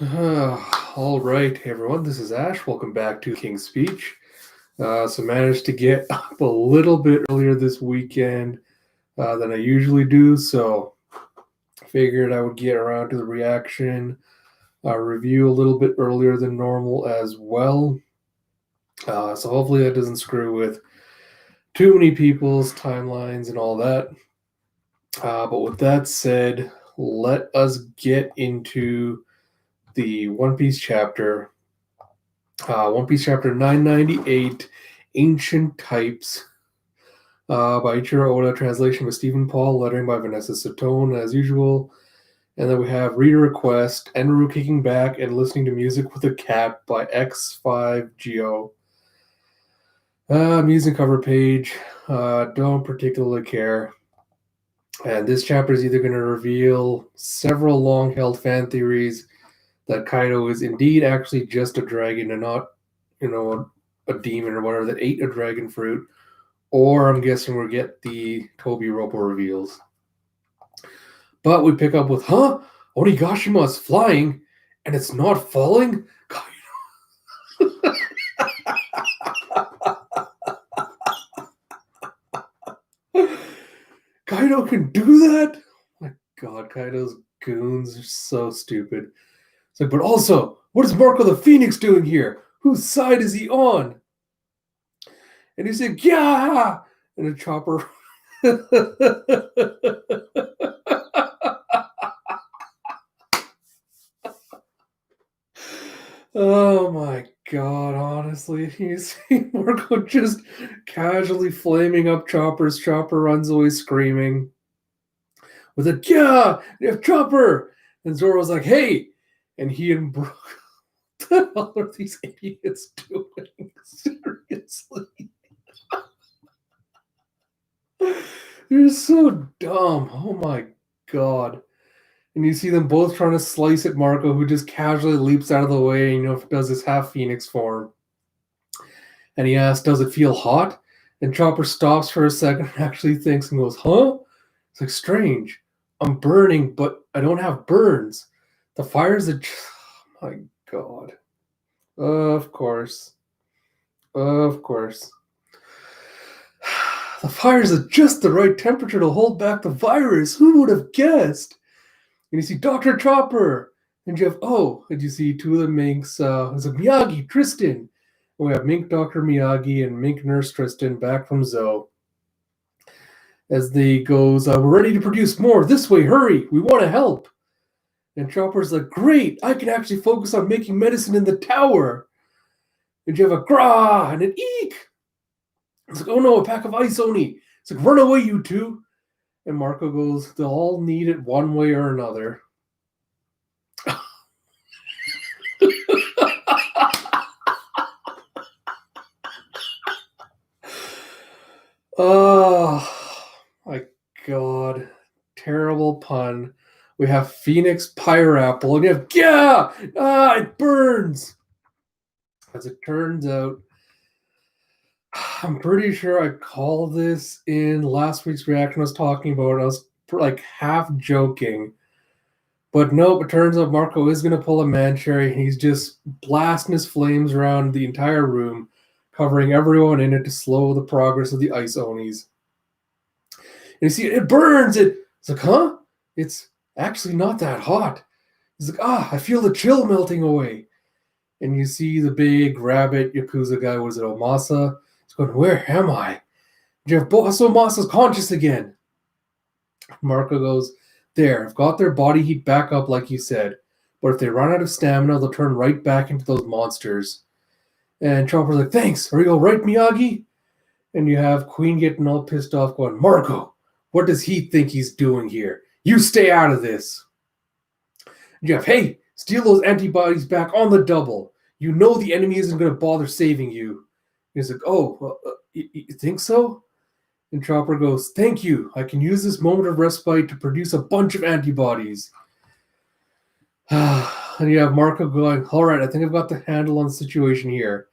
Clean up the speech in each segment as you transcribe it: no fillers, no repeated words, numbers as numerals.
All right, hey everyone, this is Ash. Welcome back to King's Speech. So managed to get up a little bit earlier this weekend than I usually do, so figured I would get around to the reaction review a little bit earlier than normal as well. So hopefully that doesn't screw with too many people's timelines and all that. But with that said, let us get into the One Piece chapter. One Piece chapter 998, Ancient Types, by Ichiro Oda, translation by Stephen Paul, lettering by Vanessa Satone, as usual. And then we have reader request, Enru kicking back and listening to music with a cat by X5Geo. Music cover page, don't particularly care. And this chapter is either going to reveal several long held fan theories that Kaido is indeed actually just a dragon and not, a demon or whatever that ate a dragon fruit, or I'm guessing we'll get the Toby Ropo reveals. But we pick up with, Onigashima is flying and it's not falling? Kaido can do that? My god, Kaido's goons are so stupid. It's like, but also, what is Marco the Phoenix doing here? Whose side is he on? And he's like, yeah! And a chopper. Oh my god, honestly. You see Marco just casually flaming up Chopper's. Chopper runs away screaming. With a, yeah! You have Chopper! And Zoro's like, hey! And he and Brook, what the hell are these idiots doing? Seriously. They're so dumb. Oh my god. And you see them both trying to slice at Marco, who just casually leaps out of the way and, does his half Phoenix form. And he asks, does it feel hot? And Chopper stops for a second and actually thinks and goes, huh? It's like, strange. I'm burning, but I don't have burns. The fire's a... Oh my god. Of course. Of course. The fire's at just the right temperature to hold back the virus. Who would have guessed? And you see Dr. Chopper. And you have, and you see two of the Minks. There's a Miyagi, Tristan. And we have Mink Dr. Miyagi and Mink Nurse Tristan back from Zoe. As they goes, we're ready to produce more. This way, hurry. We want to help. And Chopper's like, great. I can actually focus on making medicine in the tower. And you have a gra and an eek. It's like, oh no, a pack of ice oni. It's like, run away, you two. And Marco goes, they'll all need it one way or another. Oh, my God. Terrible pun. We have Phoenix Pyreapple, and you have, it burns. As it turns out, I'm pretty sure I called this in last week's reaction. I was talking about it. I was like half joking. But nope, it turns out Marco is going to pull a Mancherry. He's just blasting his flames around the entire room, covering everyone in it to slow the progress of the ice Onis. And you see, it burns! It's like, huh? It's actually not that hot. He's like, I feel the chill melting away. And you see the big rabbit Yakuza guy, was it Omasa? He's going, where am I? Jeff Boss Omasa's conscious again. Marco goes, there, I've got their body heat back up like you said. But if they run out of stamina, they'll turn right back into those monsters. And Chopper's like, thanks, are you all right, Miyagi? And you have Queen getting all pissed off going, Marco, what does he think he's doing here? You stay out of this. And you have, hey, steal those antibodies back on the double. You know the enemy isn't going to bother saving you. He's like, you think so? And Chopper goes, thank you. I can use this moment of respite to produce a bunch of antibodies. And you have Marco going, all right, I think I've got the handle on the situation here.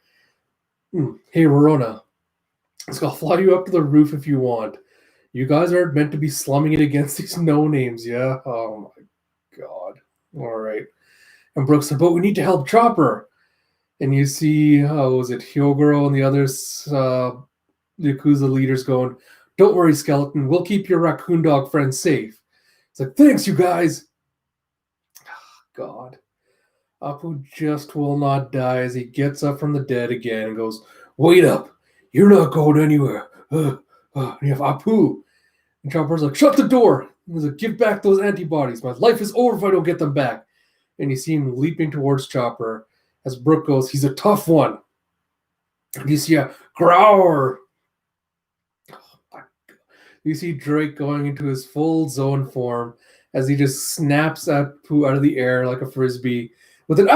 Hey, Rorona, I'll fly you up to the roof if you want. You guys aren't meant to be slumming it against these no-names, yeah? Oh, my God. All right. And Brooks said, but we need to help Chopper. And you see, was it Hyogoro and the others, Yakuza leaders going, don't worry, Skeleton, we'll keep your raccoon dog friend safe. It's like, thanks, you guys. God. Apu just will not die as he gets up from the dead again and goes, wait up. You're not going anywhere. And you have Apu. And Chopper's like, shut the door. He's like, give back those antibodies. My life is over if I don't get them back. And you see him leaping towards Chopper as Brooke goes, he's a tough one. And you see a grower. You see Drake going into his full zone form as he just snaps at Pooh out of the air like a frisbee with an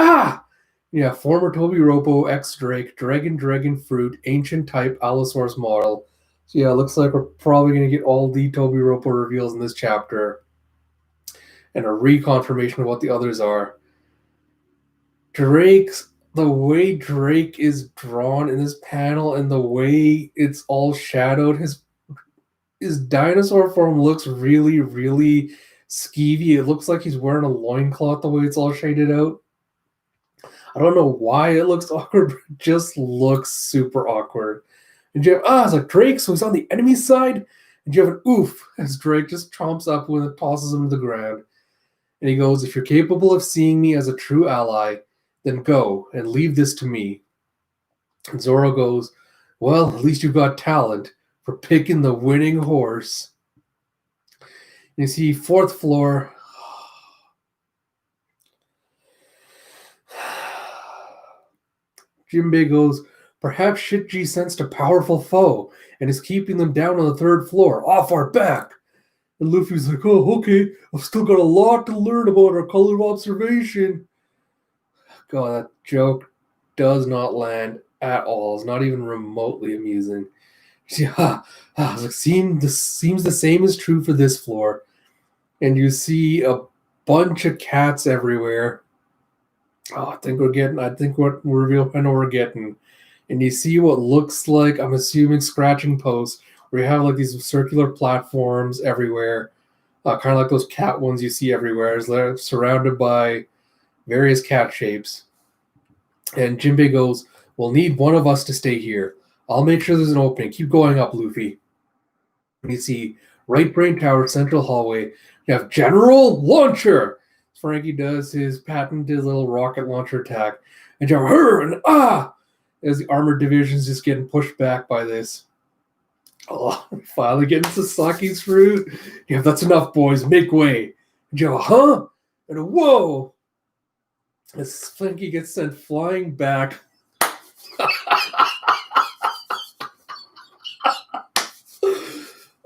Yeah, former Toby Ropo, ex-Drake, Dragon Fruit, ancient type, Allosaurus model. So yeah, it looks like we're probably going to get all the Toby Ropo reveals in this chapter. And a reconfirmation of what the others are. The way Drake is drawn in this panel and the way it's all shadowed, his dinosaur form looks really, really skeevy. It looks like he's wearing a loincloth the way it's all shaded out. I don't know why it looks awkward, but it just looks super awkward. And you have, it's like Drake, so he's on the enemy side. And you have an oof as Drake just chomps up when it tosses him to the ground. And he goes, if you're capable of seeing me as a true ally, then go and leave this to me. And Zoro goes, well, at least you've got talent for picking the winning horse. And you see, fourth floor. Jinbei goes, perhaps Shitji sensed a powerful foe and is keeping them down on the third floor, off our back. And Luffy's like, oh, okay, I've still got a lot to learn about our color of observation. God, that joke does not land at all. It's not even remotely amusing. Yeah, seems the same is true for this floor. And you see a bunch of cats everywhere. I think what reveal I know we're getting. And you see what looks like, I'm assuming, scratching posts, where you have like these circular platforms everywhere, kind of like those cat ones you see everywhere. They're surrounded by various cat shapes. And Jinbei goes, we'll need one of us to stay here. I'll make sure there's an opening. Keep going up, Luffy. And you see Right Brain Tower, Central Hallway. You have General Launcher. Frankie does his patented little rocket launcher attack. And you have as the armored division's just getting pushed back by this. Oh, finally getting Sasaki's fruit. Yeah, that's enough, boys. Make way. And you have and a whoa. As Frankie gets sent flying back.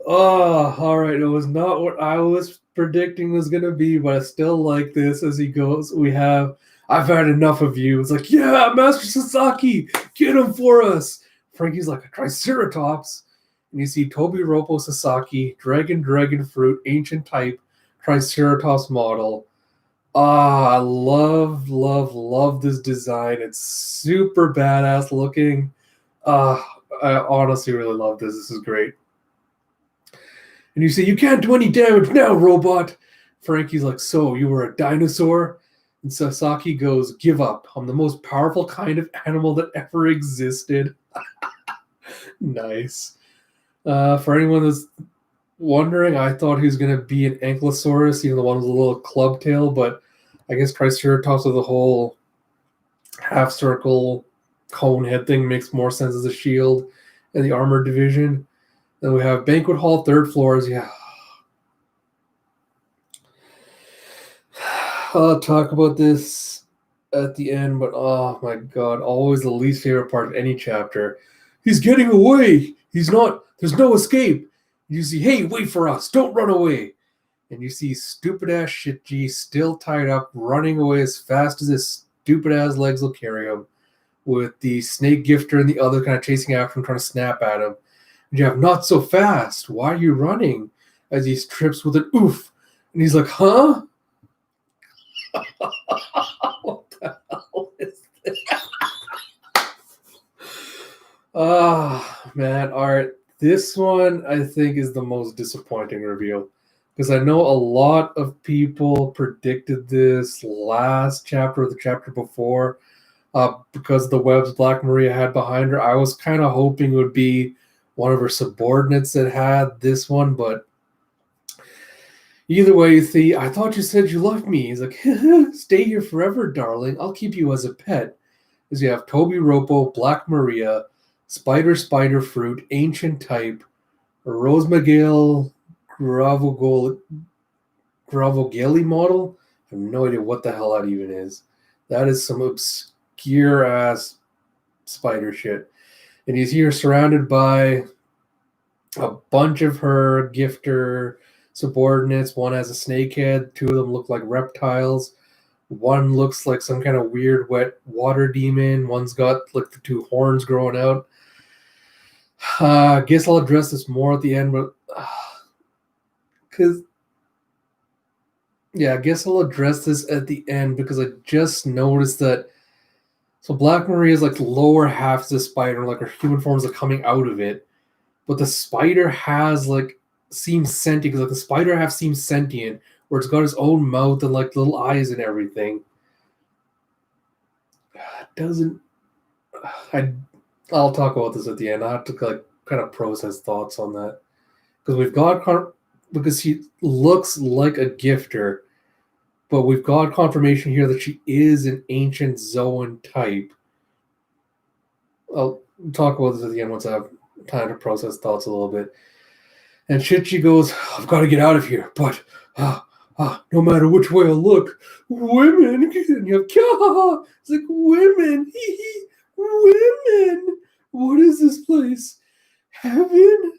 Oh, all right. It was not what I was predicting was going to be, but I still like this as he goes. I've had enough of you. It's like, yeah, Master Sasaki, get him for us. Frankie's like, a Triceratops. And you see Toby Ropo Sasaki, Dragon Fruit, ancient type, Triceratops model. I love this design. It's super badass looking. I honestly really love this. This is great. And you say, you can't do any damage now, robot. Frankie's like, so you were a dinosaur? And Sasaki goes, give up. I'm the most powerful kind of animal that ever existed. Nice. For anyone that's wondering, I thought he was going to be an Ankylosaurus, the one with a little club tail, but I guess Triceratops with the whole half circle cone head thing makes more sense as a shield in the armored division. Then we have Banquet Hall, third floors. Yeah. I'll talk about this at the end, but oh my god, always the least favorite part of any chapter. He's getting away. There's no escape. You see, hey, wait for us. Don't run away. And you see stupid ass Shitji still tied up, running away as fast as his stupid ass legs will carry him, with the snake gifter and the other kind of chasing after him, trying to snap at him. And you have not so fast. Why are you running? As he trips with an oof. And he's like, huh? What the hell is this? Man. All right. This one, I think, is the most disappointing reveal. because I know a lot of people predicted this last chapter or the chapter before, because of the webs Black Maria had behind her. I was kind of hoping it would be one of her subordinates that had this one, but either way, Thea, I thought you said you loved me. He's like, stay here forever, darling. I'll keep you as a pet. Because you have Toby Ropo, Black Maria, Spider Fruit, Ancient Type, Rose Miguel Gravogel Gravogeli model. I have no idea what the hell that even is. That is some obscure ass spider shit. And he's here surrounded by a bunch of her gifter subordinates. One has a snake head, two of them look like reptiles. One looks like some kind of weird wet water demon. One's got like the two horns growing out. I guess I'll address this more at the end, but I guess I'll address this at the end because I just noticed that. So Black Maria is like the lower half of the spider, like her human forms are coming out of it, but the spider has seems sentient because like the spider half seems sentient, where it's got its own mouth and like little eyes and everything. Doesn't I'll talk about this at the end. I have to kind of process thoughts on that because she looks like a gifter, but we've got confirmation here that she is an ancient Zoan type. I'll talk about this at the end once I have time to process thoughts a little bit. And Shichi goes, I've got to get out of here, but no matter which way I look, women. And you have Kya. It's like women, women. What is this place? Heaven?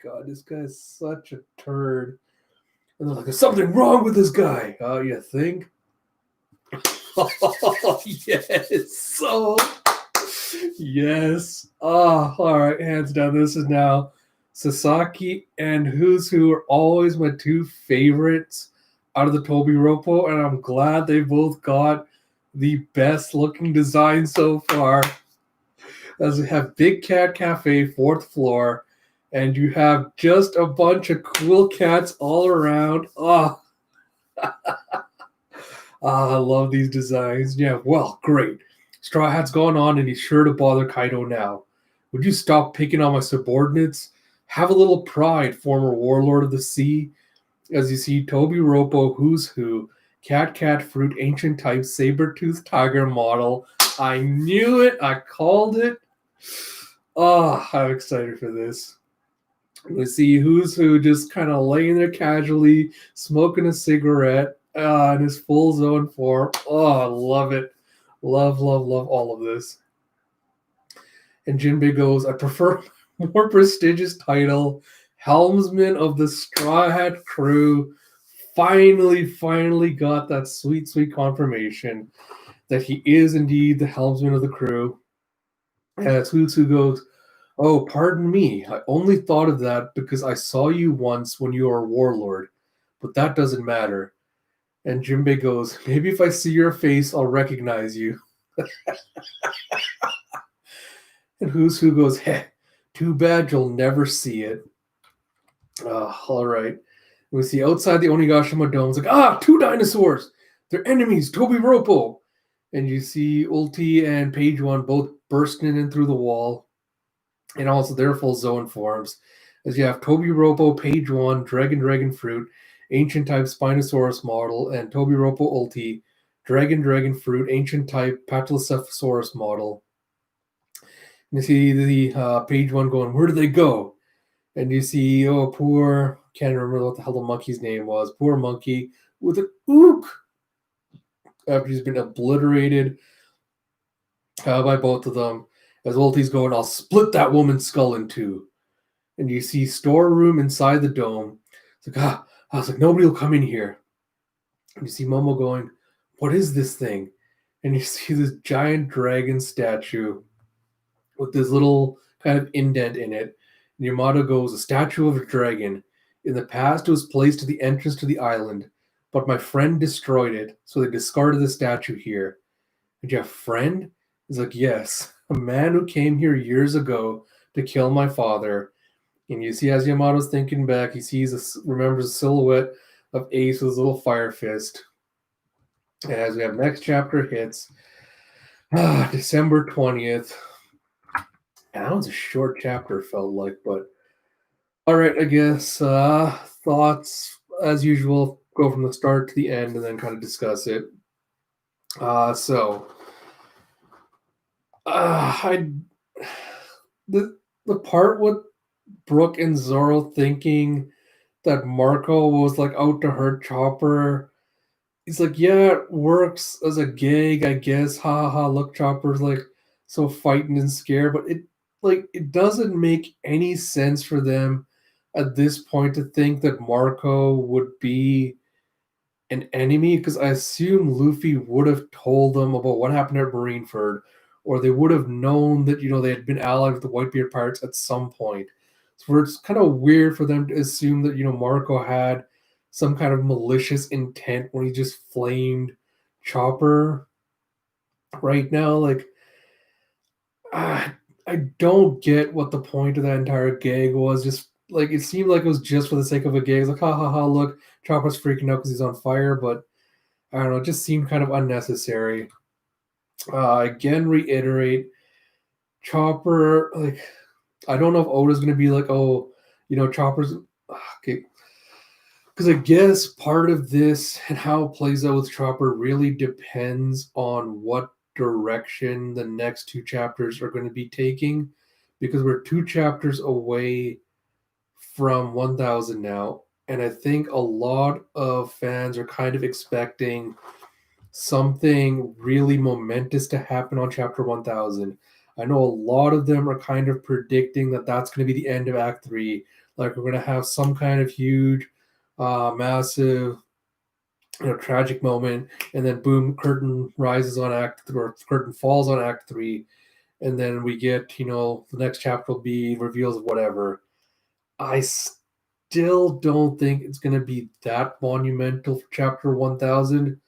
God, this guy is such a turd. And they're like, there's something wrong with this guy. Oh, you think? Oh, yes. Oh, yes. Oh, all right. Hands down. This is now Sasaki and Who's Who are always my two favorites out of the Toby Ropo, and I'm glad they both got the best looking design so far. As we have Big Cat Cafe, 4th floor, and you have just a bunch of cool cats all around. Oh, I love these designs. Yeah, well, great. Straw Hat's gone on, and he's sure to bother Kaido now. Would you stop picking on my subordinates? Have a little pride, former warlord of the sea. As you see, Toby Ropo, Who's Who, Cat Fruit, Ancient Type, Saber-Tooth Tiger model. I knew it. I called it. Oh, I'm excited for this. We see Who's Who just kind of laying there casually, smoking a cigarette in his full Zoan form. Oh, I love it. Love all of this. And Jinbei goes, I prefer more prestigious title, Helmsman of the Straw Hat Crew. Finally got that sweet confirmation that he is indeed the helmsman of the crew. And Tsutsu goes, oh, pardon me. I only thought of that because I saw you once when you were a warlord, but that doesn't matter. And Jinbei goes, maybe if I see your face, I'll recognize you. And Who's Who goes, heh, too bad you'll never see it. All right. We see outside the Onigashima Dome, it's like, 2 dinosaurs. They're enemies, Toby Ropo. And you see Ulti and Page One both bursting in through the wall. And also their full Zoan forms. As you have Toby Ropo, Page One, Dragon Fruit, Ancient Type Spinosaurus model, and Toby Ropo Ulti, Dragon Fruit, Ancient Type Patelocephasaurus model. And you see the Page One going, where do they go? And you see, poor, can't remember what the hell the monkey's name was. Poor monkey with an ook after he's been obliterated by both of them. As Ulti's going, I'll split that woman's skull in two. And you see storeroom inside the dome. It's like, I was like, nobody will come in here. And you see Momo going, what is this thing? And you see this giant dragon statue with this little kind of indent in it. And Yamato goes, a statue of a dragon. In the past, it was placed at the entrance to the island, but my friend destroyed it, so they discarded the statue here. And you have a friend? He's like, yes, a man who came here years ago to kill my father. And you see as Yamato's thinking back, he remembers the silhouette of Ace with his little fire fist. As we have next chapter hits, December 20th. And that was a short chapter, felt like, but all right, I guess. Thoughts, as usual, go from the start to the end and then kind of discuss it. So, I the part with Brooke and Zoro thinking that Marco was like out to hurt Chopper. He's like, yeah, it works as a gag, I guess. Ha ha ha! Look, Chopper's like so frightened and scared, but it doesn't make any sense for them at this point to think that Marco would be an enemy because I assume Luffy would have told them about what happened at Marineford, or they would have known that they had been allied with the Whitebeard pirates at some point. So it's kind of weird for them to assume that Marco had some kind of malicious intent when he just flamed Chopper. Right now, like I don't get what the point of that entire gag was. Just like it seemed like it was just for the sake of a gag. It's like ha ha ha! Look, Chopper's freaking out because he's on fire, but I don't know, it just seemed kind of unnecessary. Again, reiterate, Chopper, like, I don't know if Oda's going to be like, oh, Chopper's, okay. Because I guess part of this and how it plays out with Chopper really depends on what direction the next two chapters are going to be taking. Because we're two chapters away from 1000 now. And I think a lot of fans are kind of expecting something really momentous to happen on chapter 1000. I know a lot of them are kind of predicting that that's going to be the end of Act 3. Like, we're going to have some kind of huge, massive, tragic moment, and then boom, curtain rises on Act 3, or curtain falls on Act 3, and then we get, the next chapter will be reveals of whatever. I still don't think it's going to be that monumental for chapter 1000.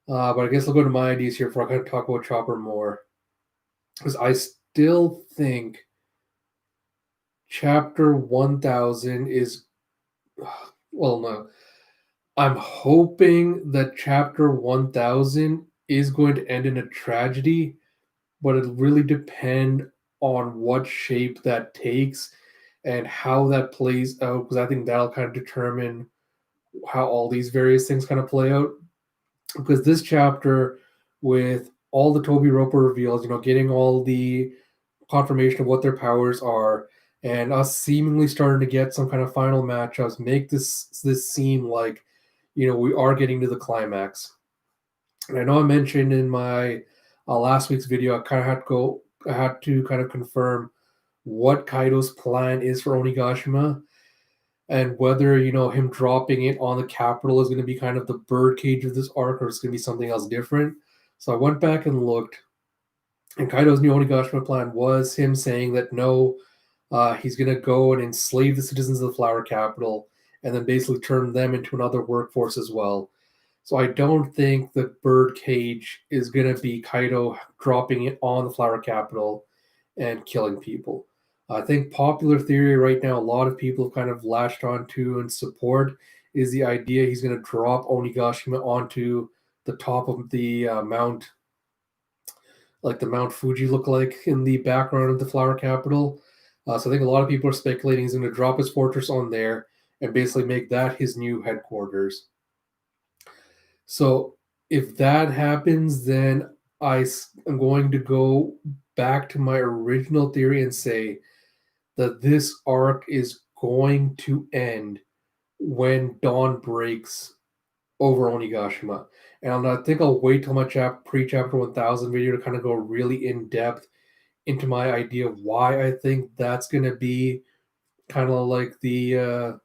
But I guess I'll go to my ideas here before I kind of talk about Chopper more. Because I still think chapter 1000 is. Well, no. I'm hoping that chapter 1000 is going to end in a tragedy, but it'll really depend on what shape that takes and how that plays out. Because I think that'll kind of determine how all these various things kind of play out. Because this chapter, with all the Toby Roper reveals, getting all the confirmation of what their powers are, and us seemingly starting to get some kind of final matchups, make this seem like, we are getting to the climax. And I know I mentioned in my last week's video, I had to kind of confirm what Kaido's plan is for Onigashima, and whether him dropping it on the capital is going to be kind of the birdcage of this arc, or it's going to be something else different. So I went back and looked, and Kaido's new Onigashima plan was him saying that no, he's going to go and enslave the citizens of the Flower Capital, and then basically turn them into another workforce as well. So I don't think the birdcage is going to be Kaido dropping it on the Flower Capital and killing people. I think popular theory right now, a lot of people have kind of latched onto and support, is the idea he's going to drop Onigashima onto the top of the mount, like the Mount Fuji look like in the background of the Flower Capital. So I think a lot of people are speculating he's going to drop his fortress on there and basically make that his new headquarters. So if that happens, then I'm going to go back to my original theory and say that this arc is going to end when dawn breaks over Onigashima. And I think I'll wait till my pre-chapter 1000 video to kind of go really in depth into my idea of why I think that's going to be kind of like the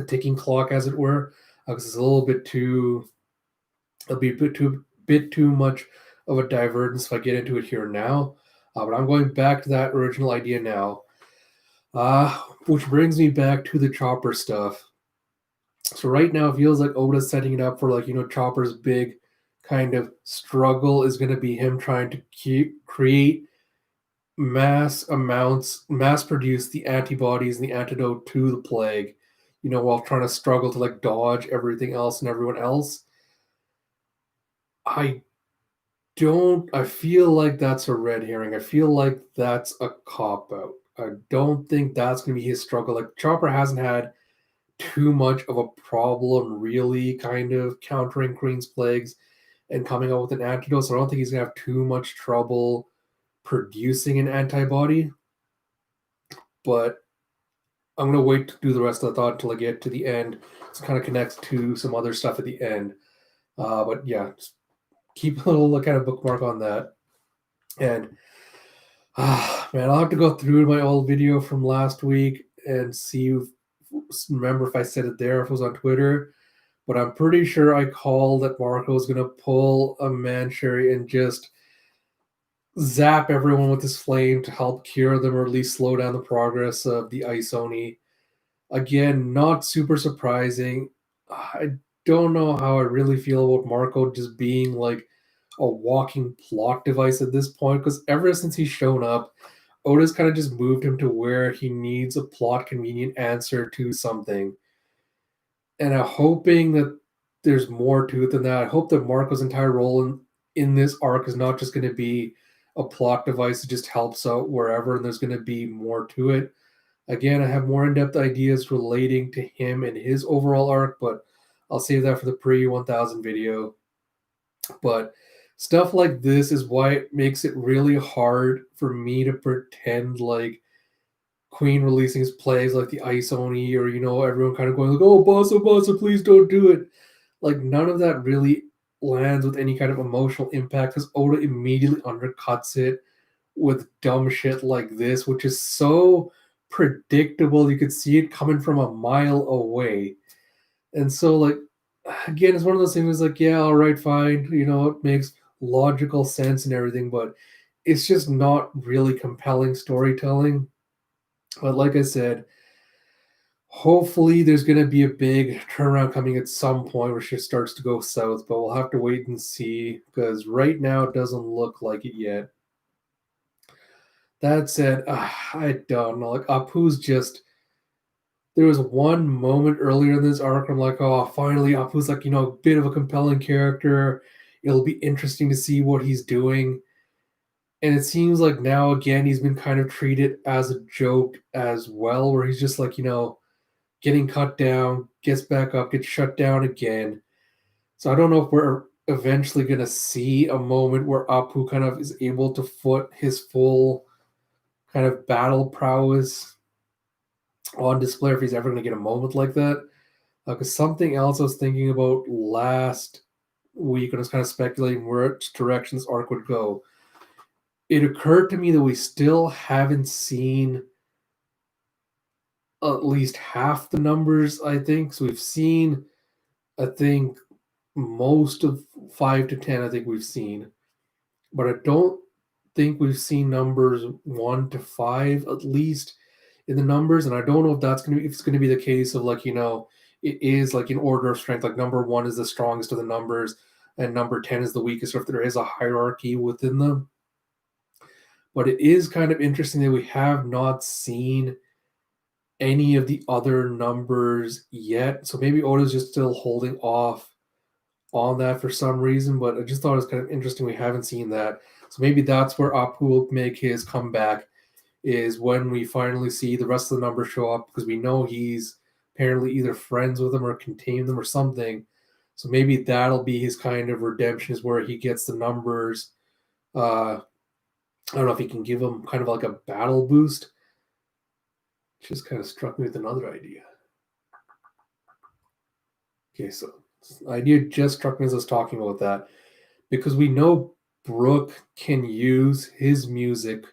ticking clock, as it were, because it's a little bit too. It'll be a bit too much of a divergence if I get into it here now. But I'm going back to that original idea now. Which brings me back to the Chopper stuff. So right now it feels like Oda's setting it up for Chopper's big kind of struggle is going to be him trying to create mass produce the antibodies and the antidote to the plague, while trying to struggle to like dodge everything else and everyone else. I I feel like that's a red herring. I feel like that's a cop out. I don't think that's going to be his struggle. Like Chopper hasn't had too much of a problem really kind of countering Queen's plagues and coming up with an antidote. So I don't think he's going to have too much trouble producing an antibody. But I'm going to wait to do the rest of the thought until I get to the end. It kind of connects to some other stuff at the end. But yeah, just keep a little kind of bookmark on that. And man, I'll have to go through my old video from last week and remember if I said it there, if it was on Twitter. But I'm pretty sure I called that Marco was going to pull a Mancherry and just zap everyone with his flame to help cure them or at least slow down the progress of the Ice Oni. Again, not super surprising. I don't know how I really feel about Marco just being like a walking plot device at this point, because ever since he's shown up, Oda's kind of just moved him to where he needs a plot convenient answer to something. And I'm hoping that there's more to it than that. I hope that Marco's entire role in this arc is not just going to be a plot device that just helps out wherever, and there's going to be more to it. Again, I have more in-depth ideas relating to him and his overall arc, but I'll save that for the pre-1000 video. But stuff like this is why it makes it really hard for me to pretend like Queen releasing his plays like the Ice Oni, or everyone kind of going like, "Oh, Bassa, please don't do it." Like none of that really lands with any kind of emotional impact because Oda immediately undercuts it with dumb shit like this, which is so predictable. You could see it coming from a mile away. And so, like, again, it's one of those things like, yeah, all right, fine. It makes logical sense and everything, but it's just not really compelling storytelling. But like I said, hopefully there's going to be a big turnaround coming at some point where shit starts to go south, but we'll have to wait and see because right now it doesn't look like it yet. That said, I don't know. Like, Apu's just. There was one moment earlier in this arc, I'm like, oh, finally, Apu's like, a bit of a compelling character. It'll be interesting to see what he's doing. And it seems like now, again, he's been kind of treated as a joke as well, where he's just like, getting cut down, gets back up, gets shut down again. So I don't know if we're eventually going to see a moment where Apu kind of is able to put his full kind of battle prowess on display, if he's ever going to get a moment like that. Because something else I was thinking about last week when I was kind of speculating which direction this arc would go, it occurred to me that we still haven't seen at least half the numbers, I think. So we've seen, I think, most of 5 to 10, I think we've seen. But I don't think we've seen numbers 1 to 5 at least in the numbers. And I don't know if it's going to be the case of like, it is like in order of strength, like number 1 is the strongest of the numbers and number 10 is the weakest, or if there is a hierarchy within them. But it is kind of interesting that we have not seen any of the other numbers yet. So maybe Oda's just still holding off on that for some reason, but I just thought it was kind of interesting we haven't seen that. So maybe that's where Apu will make his comeback, is when we finally see the rest of the numbers show up, because we know he's apparently either friends with them or contain them or something. So maybe that'll be his kind of redemption, is where he gets the numbers. I don't know if he can give them kind of like a battle boost. Just kind of struck me with another idea. Okay, so this idea just struck me as I was talking about that, because we know Brook can use his music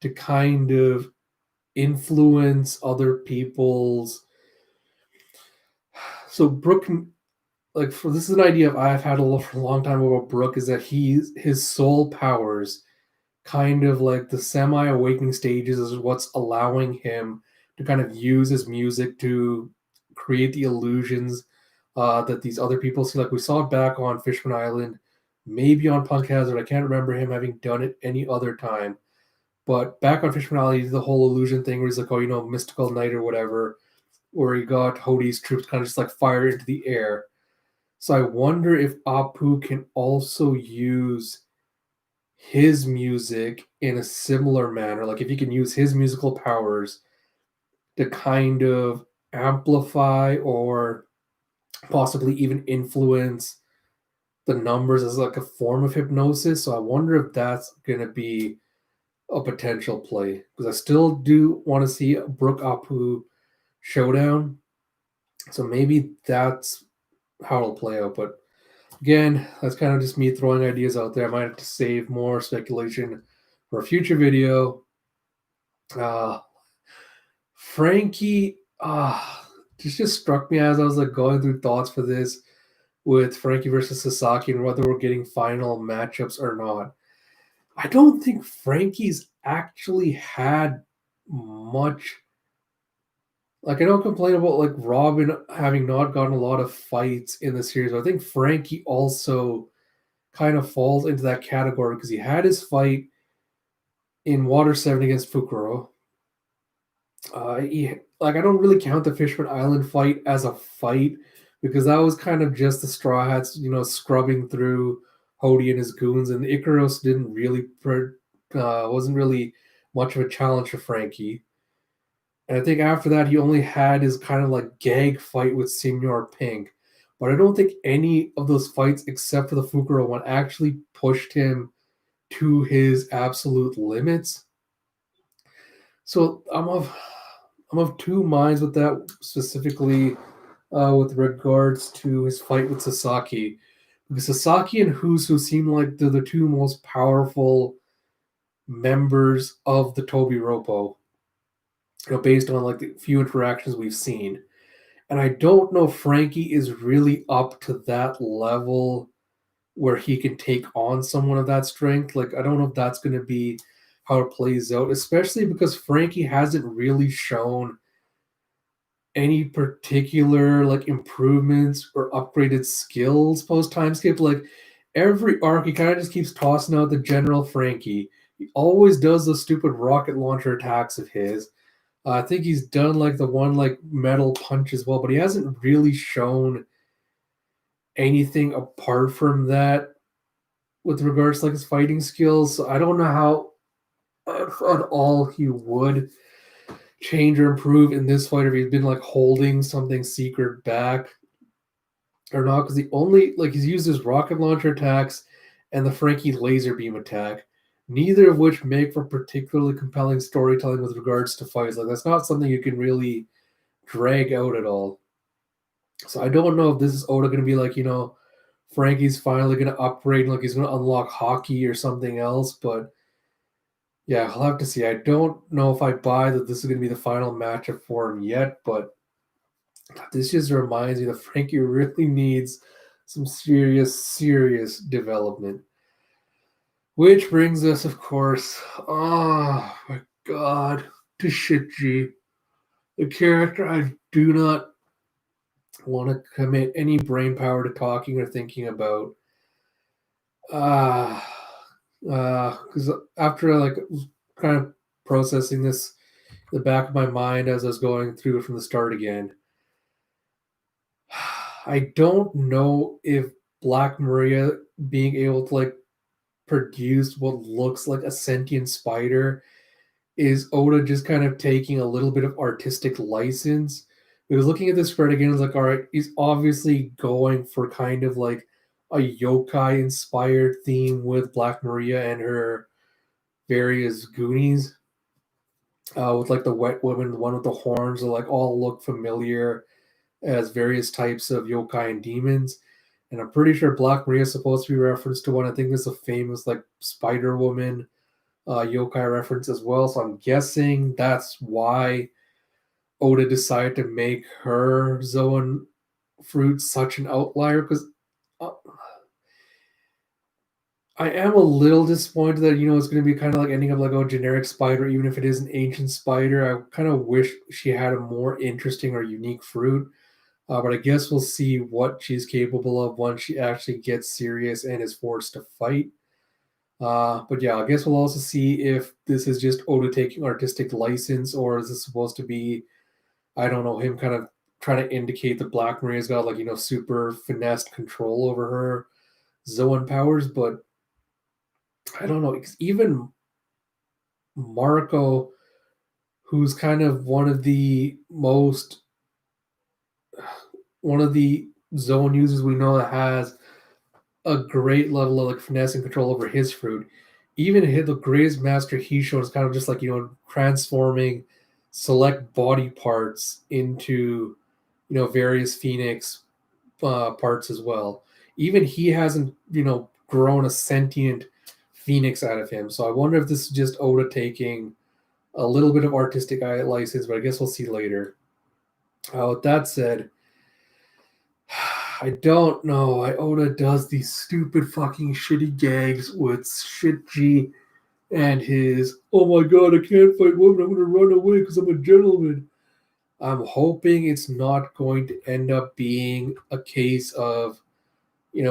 to kind of influence other people's. So Brook, like, this is an idea I've had for a long time about Brook, is that his soul powers, kind of like the semi-awakening stages, is what's allowing him to kind of use his music to create the illusions that these other people see. Like we saw it back on Fishman Island, maybe on Punk Hazard. I can't remember him having done it any other time. But back on Fishman Island, he did the whole illusion thing where he's like, oh, mystical night or whatever, where he got Hodi's troops kind of just like fire into the air. So I wonder if Apu can also use his music in a similar manner. Like if he can use his musical powers to kind of amplify or possibly even influence the numbers as like a form of hypnosis. So I wonder if that's going to be a potential play because I still do want to see a Brook Apu showdown. So maybe that's how it'll play out. But again, that's kind of just me throwing ideas out there. I might have to save more speculation for a future video. Frankie, just struck me as I was like going through thoughts for this with Frankie versus Sasaki and whether we're getting final matchups or not. I don't think Frankie's actually had much. Like I don't complain about like Robin having not gotten a lot of fights in the series. But I think Frankie also kind of falls into that category because he had his fight in Water 7 against Fukuro. I don't really count the Fishman Island fight as a fight because that was kind of just the Straw Hats, scrubbing through Hody and his goons, and Ikaros didn't really wasn't really much of a challenge for Frankie. And I think after that, he only had his kind of like gag fight with Senior Pink. But I don't think any of those fights, except for the Fukuro one, actually pushed him to his absolute limits. So I'm of two minds with that, specifically with regards to his fight with Sasaki. Because Sasaki and Husu seem like they're the two most powerful members of the Toby Roppo, based on like the few interactions we've seen. And I don't know if Frankie is really up to that level where he can take on someone of that strength. Like, I don't know if that's going to be how it plays out, especially because Frankie hasn't really shown any particular like improvements or upgraded skills post time skip. Like every arc, he kind of just keeps tossing out the general Frankie. He always does those stupid rocket launcher attacks of his. I think he's done like the one like metal punch as well, but he hasn't really shown anything apart from that with regards to like his fighting skills. So I don't know how at all he would change or improve in this fight if he's been like holding something secret back or not, because the only like he's used his rocket launcher attacks and the Frankie laser beam attack, neither of which make for particularly compelling storytelling with regards to fights. Like that's not something you can really drag out at all. So I don't know if this is Oda going to be like, Frankie's finally going to upgrade, like he's going to unlock hockey or something else, but yeah, I'll have to see. I don't know if I buy that this is going to be the final matchup for him yet, but this just reminds me that Frankie really needs some serious, serious development. Which brings us, of course, oh my god, to Shitji, the character I do not want to commit any brain power to talking or thinking about. Because after like kind of processing this in the back of my mind as I was going through it from the start again, I don't know if Black Maria being able to like produce what looks like a sentient spider is Oda just kind of taking a little bit of artistic license. Because looking at this spread again, it's like, all right, he's obviously going for kind of like a yokai inspired theme with Black Maria and her various Goonies. With like the wet woman, the one with the horns, that like all look familiar as various types of yokai and demons. And I'm pretty sure Black Maria is supposed to be referenced to one. I think there's a famous like Spider Woman yokai reference as well. So I'm guessing that's why Oda decided to make her Zoan fruit such an outlier. Because uh, I am a little disappointed that it's going to be kind of like ending up like a generic spider, even if it is an ancient spider. I kind of wish she had a more interesting or unique fruit. But I guess we'll see what she's capable of once she actually gets serious and is forced to fight. But yeah, I guess we'll also see if this is just Oda taking artistic license, or is this supposed to be, I don't know, him kind of trying to indicate that Black Maria's got like, super finessed control over her Zoan powers. But I don't know, 'cause even Marco, who's kind of one of the zone users we know that has a great level of like finesse and control over his fruit. Even the greatest master he showed is kind of just like transforming select body parts into various Phoenix parts as well. Even he hasn't grown a sentient Phoenix out of him. So I wonder if this is just Oda taking a little bit of artistic license, but I guess we'll see later. With that said, I don't know. Oda does these stupid fucking shitty gags with Shit G and his, oh my god, I can't fight women, I'm gonna run away because I'm a gentleman. I'm hoping it's not going to end up being a case of,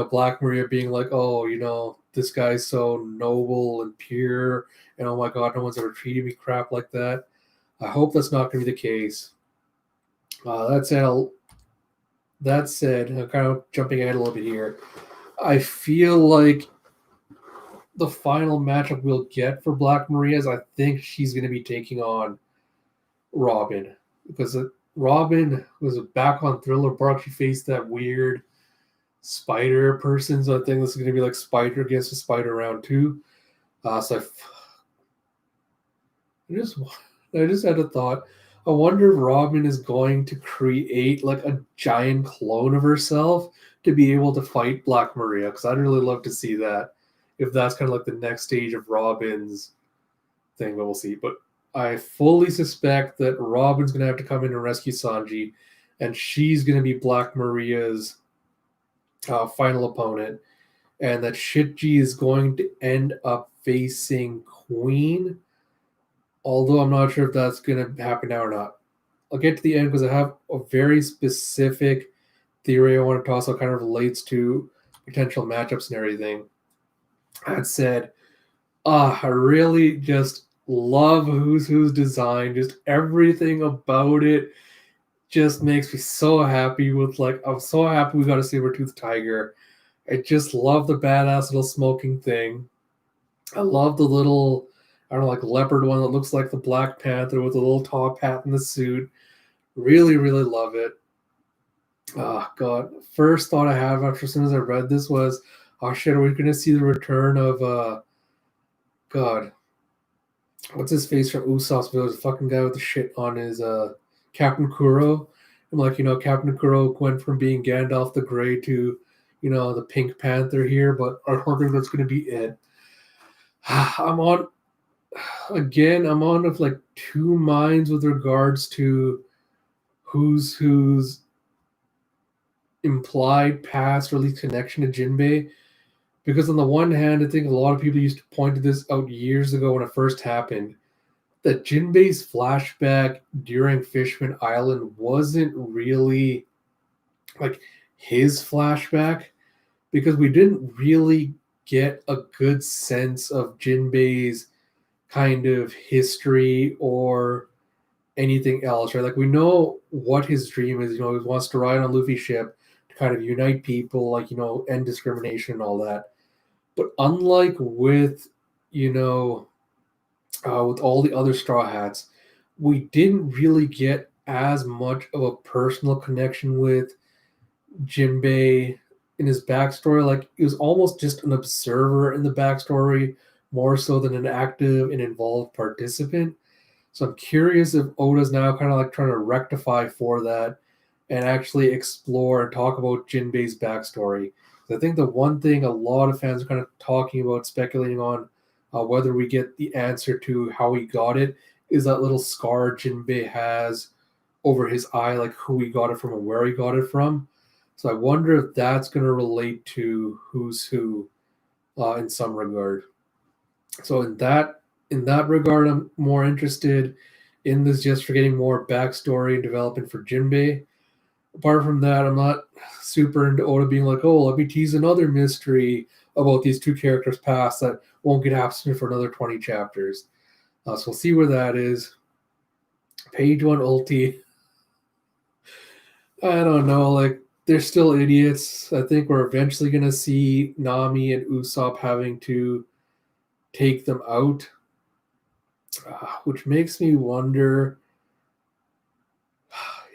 Black Maria being like, oh, this guy's so noble and pure, and oh my god, no one's ever treated me crap like that. I hope that's not going to be the case. That said, I'm kind of jumping ahead a little bit here. I feel like the final matchup we'll get for Black Maria is I think she's going to be taking on Robin, because Robin was back on Thriller Bark. She faced that weird spider person, so I think this is going to be like Spider against a Spider round two. So I just had a thought. I wonder if Robin is going to create like a giant clone of herself to be able to fight Black Maria, because I'd really love to see that. If that's kind of like the next stage of Robin's thing, but we'll see. But I fully suspect that Robin's going to have to come in and rescue Sanji, and she's going to be Black Maria's final opponent, and that Shitji is going to end up facing Queen. Although I'm not sure if that's going to happen now or not. I'll get to the end because I have a very specific theory I want to toss that kind of relates to potential matchups and everything. That said, I really just love Who's design. Just everything about it just makes me so happy with I'm so happy we got a saber-toothed tiger. I just love the badass little smoking thing. I love the little, I don't know, like leopard one that looks like the Black Panther with a little top hat and the suit. Really, really love it. Oh god. First thought I have after as soon as I read this was, oh shit, are we gonna see the return of God. What's his face from Usopp's Village? The fucking guy with the shit on his Captain Kuro. And Captain Kuro went from being Gandalf the Grey to, the Pink Panther here, but I don't think that's gonna be it. I'm on of like two minds with regards to who's implied past or at least connection to Jinbei. Because on the one hand, I think a lot of people used to point to this out years ago when it first happened, that Jinbei's flashback during Fishman Island wasn't really like his flashback, because we didn't really get a good sense of Jinbei's kind of history or anything else, right? Like, we know what his dream is. He wants to ride on Luffy's ship to kind of unite people, end discrimination and all that. But unlike with, with all the other Straw Hats, we didn't really get as much of a personal connection with Jinbei in his backstory. Like, he was almost just an observer in the backstory, more so than an active and involved participant. So I'm curious if Oda's now kind of like trying to rectify for that and actually explore and talk about Jinbei's backstory. I think the one thing a lot of fans are kind of talking about, speculating on whether we get the answer to how he got it, is that little scar Jinbei has over his eye, like who he got it from and where he got it from. So I wonder if that's going to relate to Who's Who in some regard. So in that regard, I'm more interested in this just for getting more backstory and development for Jinbei. Apart from that, I'm not super into Oda being like, oh, let me tease another mystery. about these two characters' past that won't get absent for another 20 chapters. So we'll see where that is. Page one ulti. I don't know. Like, they're still idiots. I think we're eventually going to see Nami and Usopp having to take them out, which makes me wonder,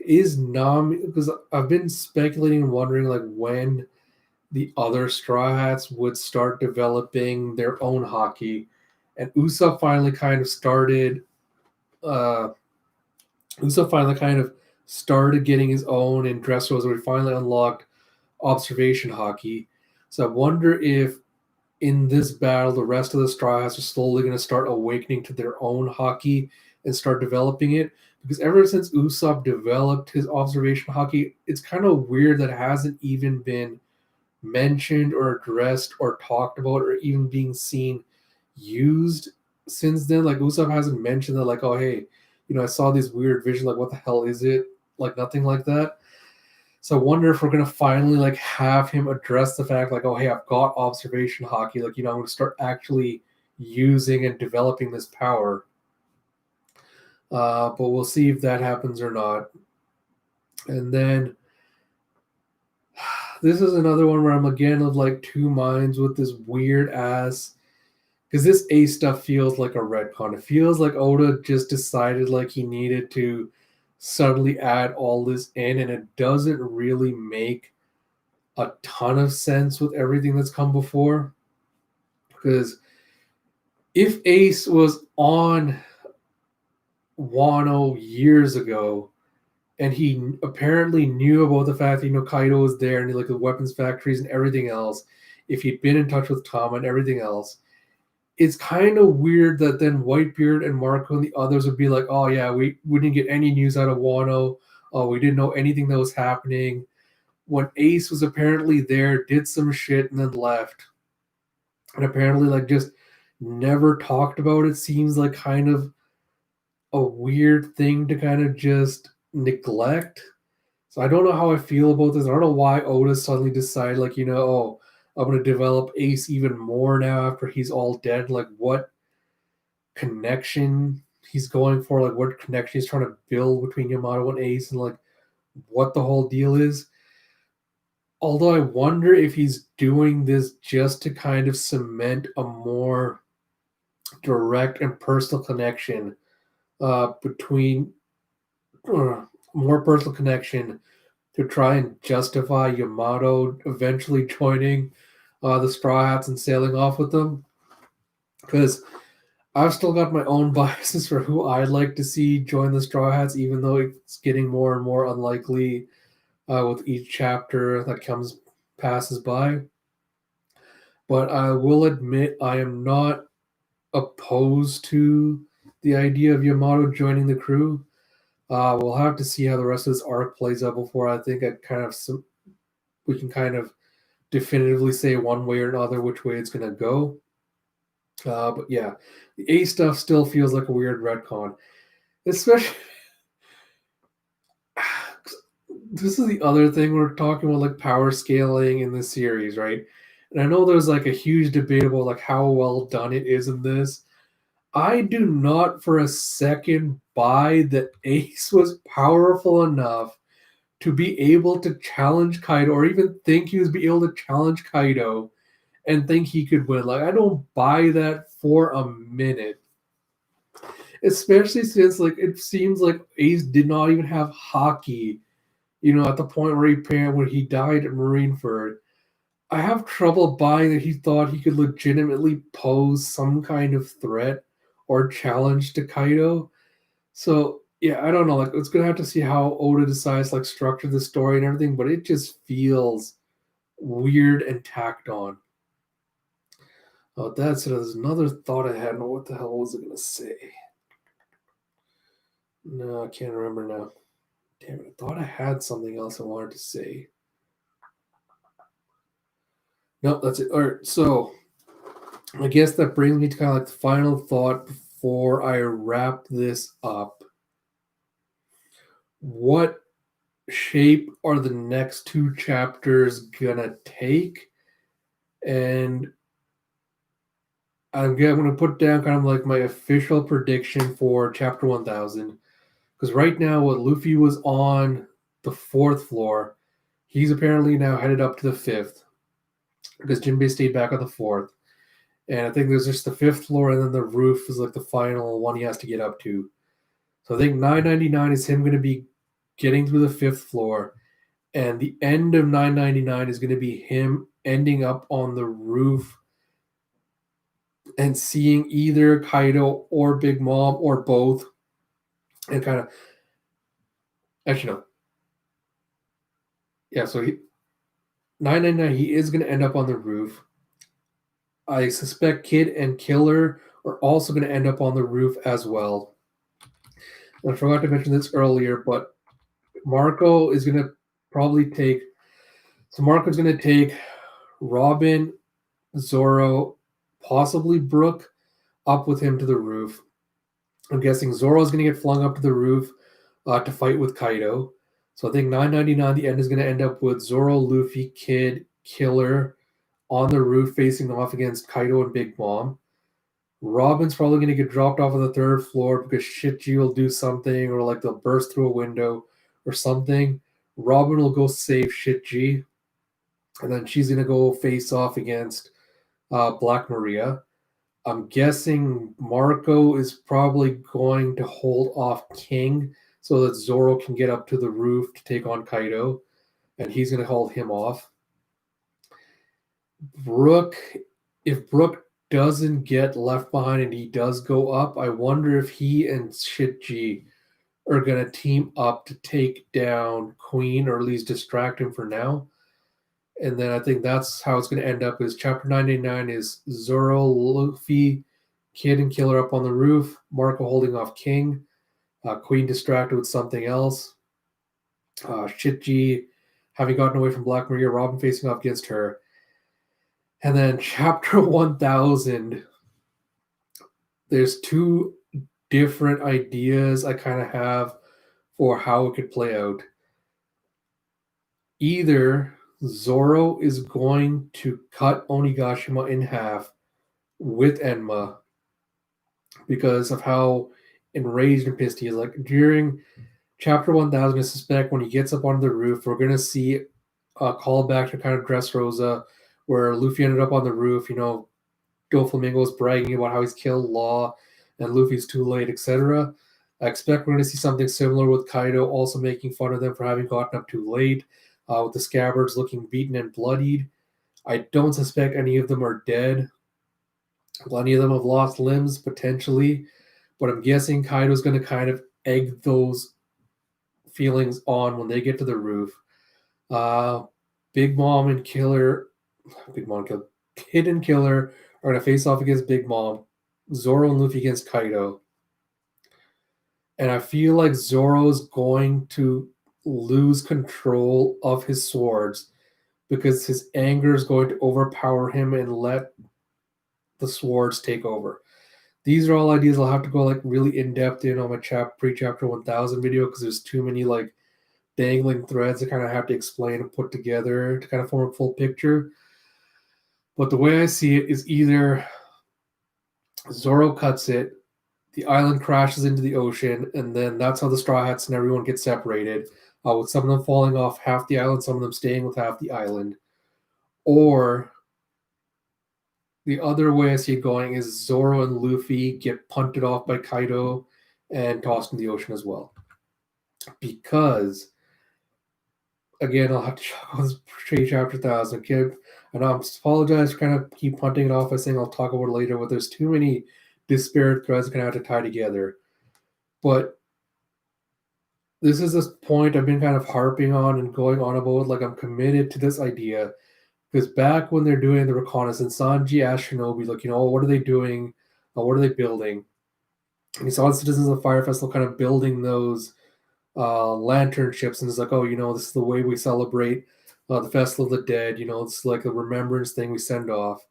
is Nami, because I've been speculating and wondering like when the other Straw Hats would start developing their own hockey, and uh, Usopp finally kind of started getting his own in Dressrosa. We finally unlocked observation hockey. So I wonder if in this battle, the rest of the Straw Hats are slowly going to start awakening to their own hockey and start developing it. Because ever since Usopp developed his observation hockey, it's kind of weird that it hasn't even been mentioned or addressed or talked about or even being seen used since then. Like Usopp hasn't mentioned that, like, oh hey, I saw this weird vision, like what the hell is it? Like nothing like that. So I wonder if we're gonna finally like have him address the fact, like, oh hey, I've got observation hockey, like, I'm gonna start actually using and developing this power. But we'll see if that happens or not. And then this is another one where I'm again of like two minds with this weird ass, because this Ace stuff feels like a retcon. It feels like Oda just decided like he needed to suddenly add all this in, and it doesn't really make a ton of sense with everything that's come before. Because if Ace was on Wano years ago, and he apparently knew about the fact that Kaido was there and like the weapons factories and everything else, if he'd been in touch with Tama and everything else, it's kind of weird that then Whitebeard and Marco and the others would be like, oh yeah, we didn't get any news out of Wano. Oh, we didn't know anything that was happening. When Ace was apparently there, did some shit, and then left. And apparently, like, just never talked about it. Seems like kind of a weird thing to kind of just neglect. So I don't know how I feel about this. I don't know why Oda suddenly decided, like, oh, I'm going to develop Ace even more now after he's all dead. Like, what connection he's going for? Like, what connection he's trying to build between Yamato and Ace, and like, what the whole deal is. Although I wonder if he's doing this just to kind of cement a more direct and personal connection between more personal connection to try and justify Yamato eventually joining the Straw Hats and sailing off with them. Because I've still got my own biases for who I'd like to see join the Straw Hats, even though it's getting more and more unlikely with each chapter that passes by. But I will admit I am not opposed to the idea of Yamato joining the crew. We'll have to see how the rest of this arc plays out before I think we can kind of definitively say one way or another which way it's going to go. But yeah, the A stuff still feels like a weird retcon, especially. This is the other thing we're talking about, like power scaling in this series, right? And I know there's like a huge debate about like how well done it is in this. I do not for a second buy that Ace was powerful enough to be able to challenge Kaido, or even think he was be able to challenge Kaido and think he could win. Like, I don't buy that for a minute. Especially since like it seems like Ace did not even have hockey, at the point where he died at Marineford. I have trouble buying that he thought he could legitimately pose some kind of threat or challenge to Kaido. So yeah, I don't know. Like, it's gonna have to see how Oda decides like structure the story and everything, but it just feels weird and tacked on. Oh, that's it. There's another thought I had. What the hell was I gonna say? No, I can't remember now. Damn it! I thought I had something else I wanted to say. Nope, that's it. All right, so I guess that brings me to kind of like the final thought before I wrap this up. What shape are the next two chapters gonna take? And I'm going to put down kind of like my official prediction for Chapter 1000. Because right now, what Luffy was on the fourth floor, he's apparently now headed up to the fifth. Because Jinbei stayed back on the fourth. And I think there's just the fifth floor, and then the roof is like the final one he has to get up to. So I think 999 is him going to be getting through the fifth floor. And the end of 999 is going to be him ending up on the roof and seeing either Kaido or Big Mom or both. And kind of, actually, no. Yeah, so 999, he is going to end up on the roof. I suspect Kid and Killer are also going to end up on the roof as well. I forgot to mention this earlier, but Marco is going to probably take. So Marco's going to take Robin, Zoro, possibly Brooke, up with him to the roof. I'm guessing Zoro's going to get flung up to the roof to fight with Kaido. So I think 999, the end is going to end up with Zoro, Luffy, Kid, Killer on the roof facing off against Kaido and Big Mom. Robin's probably going to get dropped off of the third floor because Shitji will do something, or like they'll burst through a window or something. Robin will go save Shitji, and then she's going to go face off against Black Maria. I'm guessing Marco is probably going to hold off King so that Zoro can get up to the roof to take on Kaido, and he's going to hold him off. If Brooke doesn't get left behind and he does go up, I wonder if he and Shitji are going to team up to take down Queen, or at least distract him for now. And then I think that's how it's going to end up. Is Chapter 99 is Zoro, Luffy, Kid, and Killer up on the roof, Marco holding off King, Queen distracted with something else, Shitji having gotten away from Black Maria, Robin facing off against her. And then Chapter 1000, there's two different ideas I kind of have for how it could play out. Either Zoro is going to cut Onigashima in half with Enma because of how enraged and pissed he is. Like during Chapter 1000, I suspect when he gets up on the roof, we're going to see a callback to kind of Dressrosa, where Luffy ended up on the roof. Doflamingo is bragging about how he's killed Law and Luffy's too late, etc. I expect we're going to see something similar with Kaido also making fun of them for having gotten up too late, with the scabbards looking beaten and bloodied. I don't suspect any of them are dead. Plenty of them have lost limbs, potentially, but I'm guessing Kaido's going to kind of egg those feelings on when they get to the roof. Big Mom and Killer, Kid and Killer are going to face off against Big Mom, Zoro and Luffy against Kaido. And I feel like Zoro's going to lose control of his swords because his anger is going to overpower him and let the swords take over. These are all ideas I'll have to go like really in depth in on my pre-chapter 1000 video because there's too many like dangling threads I kind of have to explain and put together to kind of form a full picture. But the way I see it is either Zoro cuts it, the island crashes into the ocean, and then that's how the Straw Hats and everyone get separated, with some of them falling off half the island, some of them staying with half the island. Or the other way I see it going is Zoro and Luffy get punted off by Kaido and tossed in the ocean as well. Because, again, I'll have to check on this chapter 1000. Okay? And I apologize for kind of keep punting it off by saying I'll talk about it later, but there's too many disparate threads I'm going to have to tie together. But this is this point I've been kind of harping on and going on about. Like, I'm committed to this idea. Because back when they're doing the reconnaissance, Sanji asked Shinobi, like, what are they doing? What are they building? And he saw the citizens of the Fire Festival kind of building those lantern ships, and it's like, this is the way we celebrate the Festival of the Dead. It's like a remembrance thing we send off.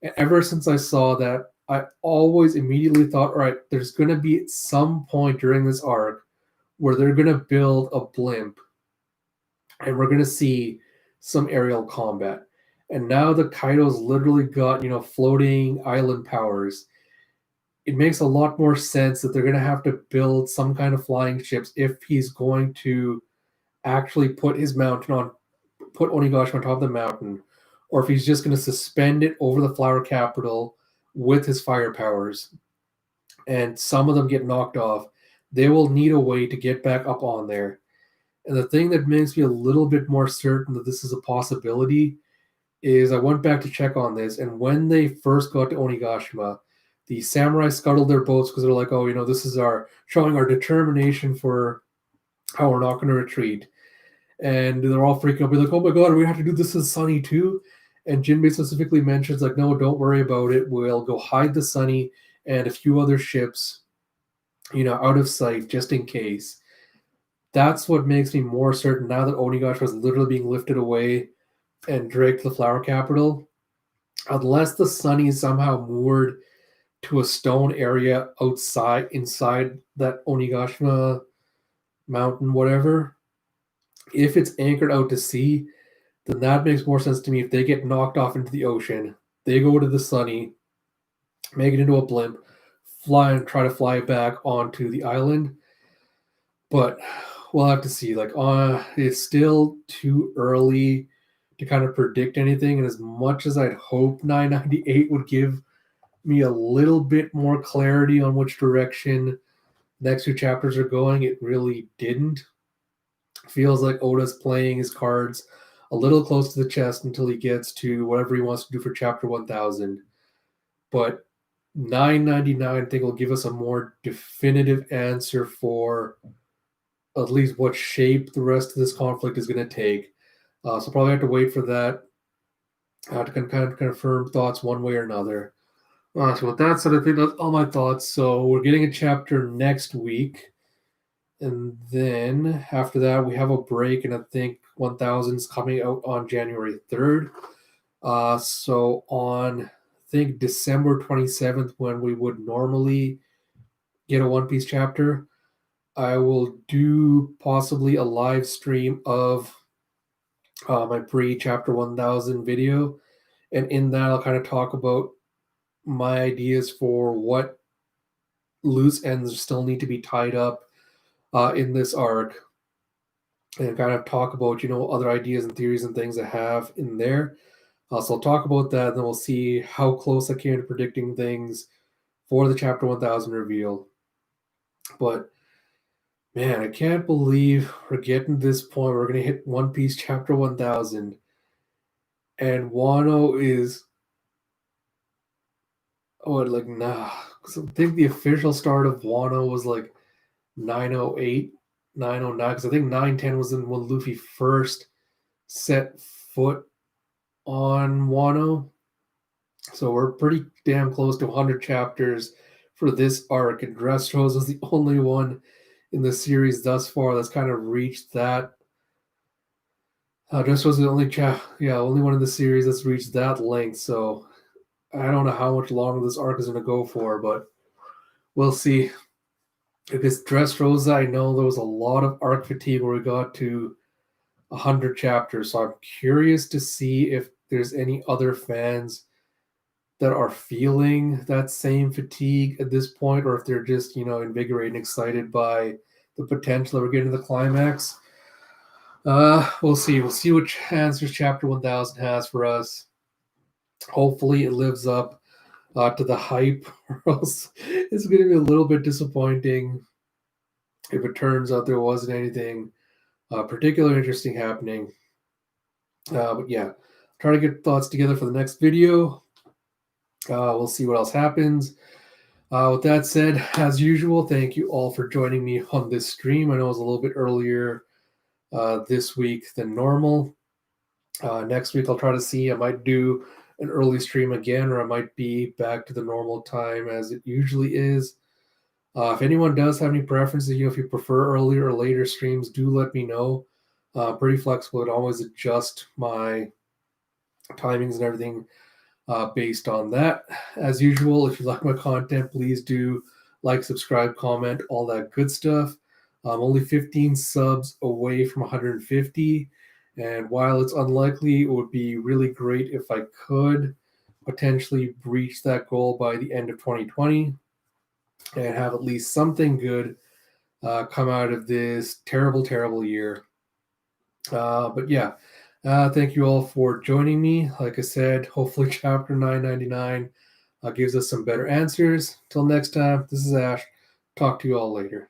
And ever since I saw that, I always immediately thought, all right, there's going to be some point during this arc where they're going to build a blimp, and we're going to see some aerial combat. And now the Kaido's literally got, floating island powers. It makes a lot more sense that they're going to have to build some kind of flying ships if he's going to actually put Onigashima on top of the mountain, or if he's just going to suspend it over the flower capital with his fire powers. And some of them get knocked off. They will need a way to get back up on there. And the thing that makes me a little bit more certain that this is a possibility is I went back to check on this, and when they first got to Onigashima, the samurai scuttled their boats because they're like, oh, this is our showing our determination for how we're not going to retreat. And they're all freaking out, be like, oh my god, we have to do this in Sunny too? And Jinbei specifically mentions, like, no, don't worry about it. We'll go hide the Sunny and a few other ships, out of sight just in case. That's what makes me more certain now that Onigashima is literally being lifted away and dragged to the flower capital. Unless the Sunny is somehow moored to a stone area inside that Onigashima mountain, whatever. If it's anchored out to sea, then that makes more sense to me. If they get knocked off into the ocean, they go to the Sunny, make it into a blimp, try to fly back onto the island. But we'll have to see. Like, it's still too early to kind of predict anything. And as much as I'd hope 998 would give me a little bit more clarity on which direction the next two chapters are going, it really didn't. It feels like Oda's playing his cards a little close to the chest until he gets to whatever he wants to do for chapter 1000. But 999, I think, will give us a more definitive answer for at least what shape the rest of this conflict is going to take. So probably have to wait for that to kind of confirm thoughts one way or another. So with that said, I think that's all my thoughts. So we're getting a chapter next week. And then after that, we have a break, and I think 1000 is coming out on January 3rd. So on, I think, December 27th, when we would normally get a One Piece chapter, I will do possibly a live stream of my pre-chapter 1000 video. And in that, I'll kind of talk about my ideas for what loose ends still need to be tied up in this arc, and kind of talk about, other ideas and theories and things I have in there. So I'll talk about that, and then we'll see how close I came to predicting things for the chapter 1000 reveal. But man, I can't believe we're getting to this point. We're going to hit One Piece chapter 1000, and Wano is nah. Because I think the official start of Wano was like 908, 909. Because I think 910 was when Luffy first set foot on Wano. So we're pretty damn close to 100 chapters for this arc, and Dressrosa is the only one in the series thus far that's kind of reached that. Dressrosa is the only one in the series that's reached that length. So I don't know how much longer this arc is going to go for, but we'll see. Because Dressrosa, I know there was a lot of arc fatigue where we got to 100 chapters. So I'm curious to see if there's any other fans that are feeling that same fatigue at this point, or if they're just, invigorated and excited by the potential that we're getting to the climax. We'll see. We'll see what answers chapter 1000 has for us. Hopefully it lives up to the hype, or else it's going to be a little bit disappointing if it turns out there wasn't anything particularly interesting happening. But yeah, try to get thoughts together for the next video. We'll see what else happens. With that said, as usual, thank you all for joining me on this stream. I know it was a little bit earlier this week than normal. Next week, I'll try to see. I might do an early stream again, or I might be back to the normal time as it usually is. If anyone does have any preferences, if you prefer earlier or later streams, do let me know. Pretty flexible. I can always adjust my timings and everything based on that. As usual, if you like my content, please do like, subscribe, comment, all that good stuff. I'm only 15 subs away from 150, And while it's unlikely, it would be really great if I could potentially breach that goal by the end of 2020 and have at least something good come out of this terrible, terrible year. But yeah, thank you all for joining me. Like I said, hopefully, chapter 999 gives us some better answers. Till next time, this is Ash. Talk to you all later.